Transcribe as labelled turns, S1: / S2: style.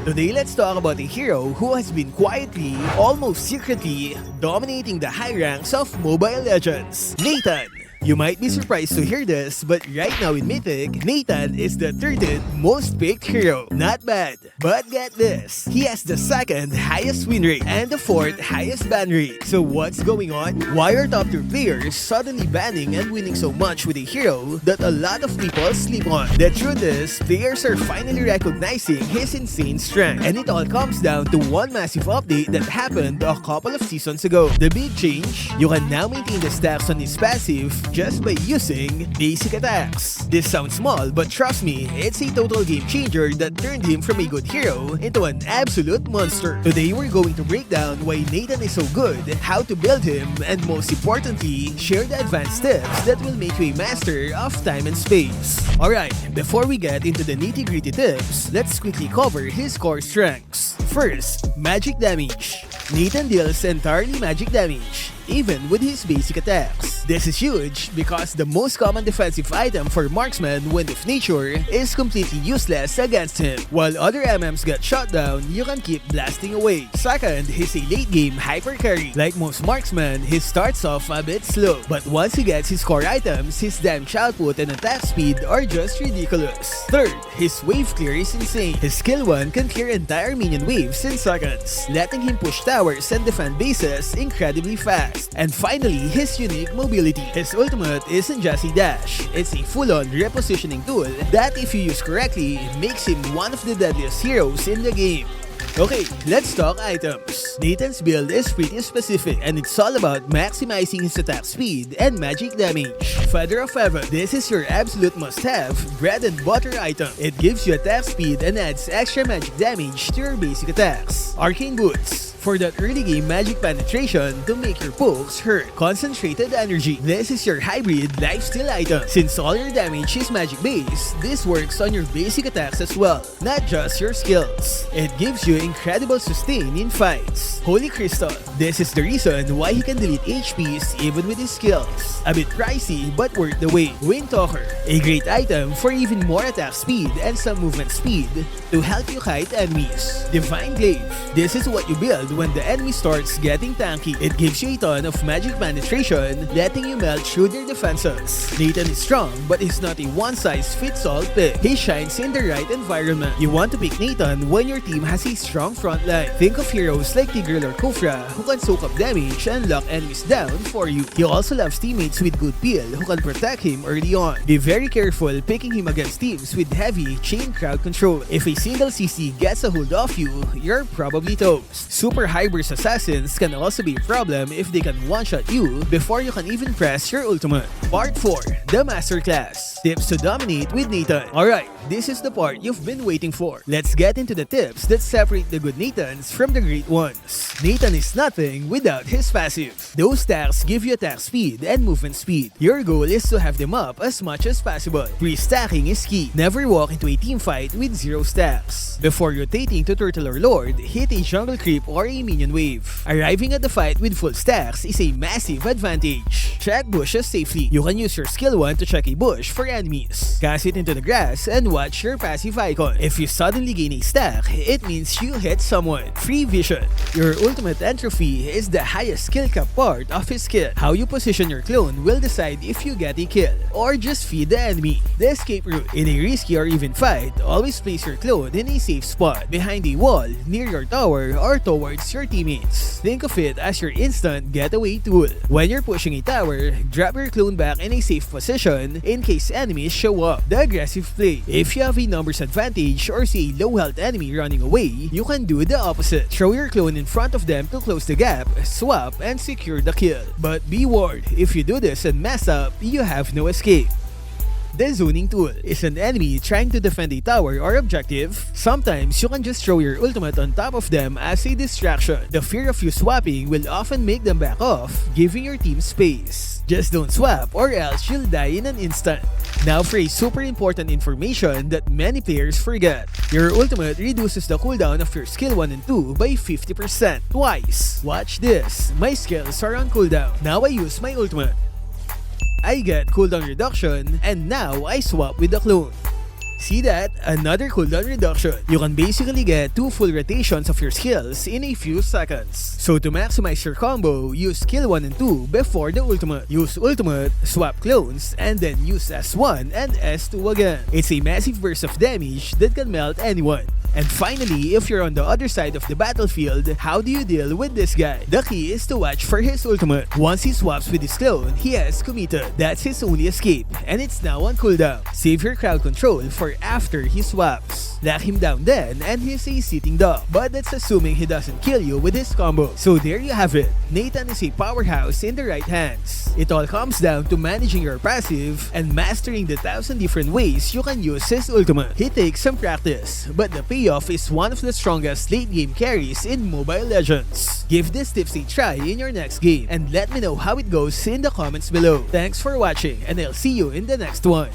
S1: Today, let's talk about a hero who has been quietly, almost secretly, dominating the high ranks of Mobile Legends, Natan. You might be surprised to hear this, but right now in Mythic, Natan is the 13th most picked hero. Not bad. But get this, he has the 2nd highest win rate and the 4th highest ban rate. So what's going on? Why are top tier players suddenly banning and winning so much with a hero that a lot of people sleep on? The truth is, players are finally recognizing his insane strength. And it all comes down to one massive update that happened a couple of seasons ago. The big change? You can now maintain the stacks on his passive just by using basic attacks. This sounds small, but trust me, it's a total game changer that turned him from a good hero into an absolute monster. Today we're going to break down why Natan is so good, how to build him, and most importantly, share the advanced tips that will make you a master of time and space. Alright, before we get into the nitty-gritty tips, let's quickly cover his core strengths. First, magic damage. Natan deals entirely magic damage, even with his basic attacks. This is huge because the most common defensive item for marksman when of nature is completely useless against him. While other MMs get shot down, you can keep blasting away. Second, he's a late game hyper carry. Like most marksmen, he starts off a bit slow, but once he gets his core items, his damage output and attack speed are just ridiculous. Third, his wave clear is insane. His skill 1 can clear entire minion waves in seconds, letting him push towers and defend bases incredibly fast. And finally, his unique mobility. His ultimate isn't just a dash, it's a full-on repositioning tool that, if you use correctly, makes him one of the deadliest heroes in the game. Okay, let's talk items. Natan's build is pretty specific and it's all about maximizing his attack speed and magic damage. Feather of Heaven. This is your absolute must-have, bread and butter item. It gives you attack speed and adds extra magic damage to your basic attacks. Arcane Boots. For that early game magic penetration to make your pokes hurt. Concentrated Energy. This is your hybrid lifesteal item. Since all your damage is magic based, this works on your basic attacks as well, not just your skills. It gives you incredible sustain in fights. Holy Crystal. This is the reason why he can delete HPs even with his skills. A bit pricey but worth the wait. Wind Talker. A great item for even more attack speed and some movement speed to help you kite enemies. Divine Glaive. This is what you build when the enemy starts getting tanky. It gives you a ton of magic penetration, letting you melt through their defenses. Natan is strong, but he's not a one-size-fits-all pick. He shines in the right environment. You want to pick Natan when your team has a strong front line. Think of heroes like Tigreal or Kufra who can soak up damage and lock enemies down for you. He also loves teammates with good peel who can protect him early on. Be very careful picking him against teams with heavy chain crowd control. If a single CC gets a hold of you, you're probably toast. Super high burst assassins can also be a problem if they can one-shot you before you can even press your ultimate. Part 4. The Masterclass. Tips to dominate with Natan. Alright, this is the part you've been waiting for. Let's get into the tips that separate the good Natans from the great ones. Natan is nothing without his passive. Those stacks give you attack speed and movement speed. Your goal is to have them up as much as possible. Pre-stacking is key. Never walk into a team fight with 0 stacks. Before rotating to Turtle or Lord, hit a jungle creep or a minion wave. Arriving at the fight with full stacks is a massive advantage. Check bushes safely. You can use your skill 1 to check a bush for enemies. Cast it into the grass and watch your passive icon. If you suddenly gain a stack, it means you hit someone. Free vision. Your ultimate entropy is the highest skill cap part of his skill. How you position your clone will decide if you get a kill or just feed the enemy. The escape route. In a risky or even fight, always place your clone in a safe spot, behind a wall, near your tower, or towards your teammates. Think of it as your instant getaway tool. When you're pushing a tower, drop your clone back in a safe position in case enemies show up. The aggressive play. If you have a numbers advantage or see a low health enemy running away, you can do the opposite. Throw your clone in front of them to close the gap, swap, and secure the kill. But be warned, if you do this and mess up, you have no escape. The zoning tool is an enemy trying to defend a tower or objective. Sometimes you can just throw your ultimate on top of them as a distraction. The fear of you swapping will often make them back off, giving your team space. Just don't swap or else you'll die in an instant. Now for a super important information that many players forget. Your ultimate reduces the cooldown of your skill 1 and 2 by 50%. Twice. Watch this. My skills are on cooldown. Now I use my ultimate. I get cooldown reduction, and now I swap with the clone. See that? Another cooldown reduction. You can basically get 2 full rotations of your skills in a few seconds. So to maximize your combo, use skill 1 and 2 before the ultimate. Use ultimate, swap clones, and then use S1 and S2 again. It's a massive burst of damage that can melt anyone. And finally, if you're on the other side of the battlefield, how do you deal with this guy? The key is to watch for his ultimate. Once he swaps with his clone, he has committed. That's his only escape, and it's now on cooldown. Save your crowd control for after he swaps. Lock him down then, and he's a sitting duck. But that's assuming he doesn't kill you with his combo. So there you have it. Natan is a powerhouse in the right hands. It all comes down to managing your passive and mastering the 1,000 different ways you can use his ultimate. He takes some practice, but the payoff is one of the strongest late game carries in Mobile Legends. Give these tips a try in your next game, and let me know how it goes in the comments below. Thanks for watching, and I'll see you in the next one.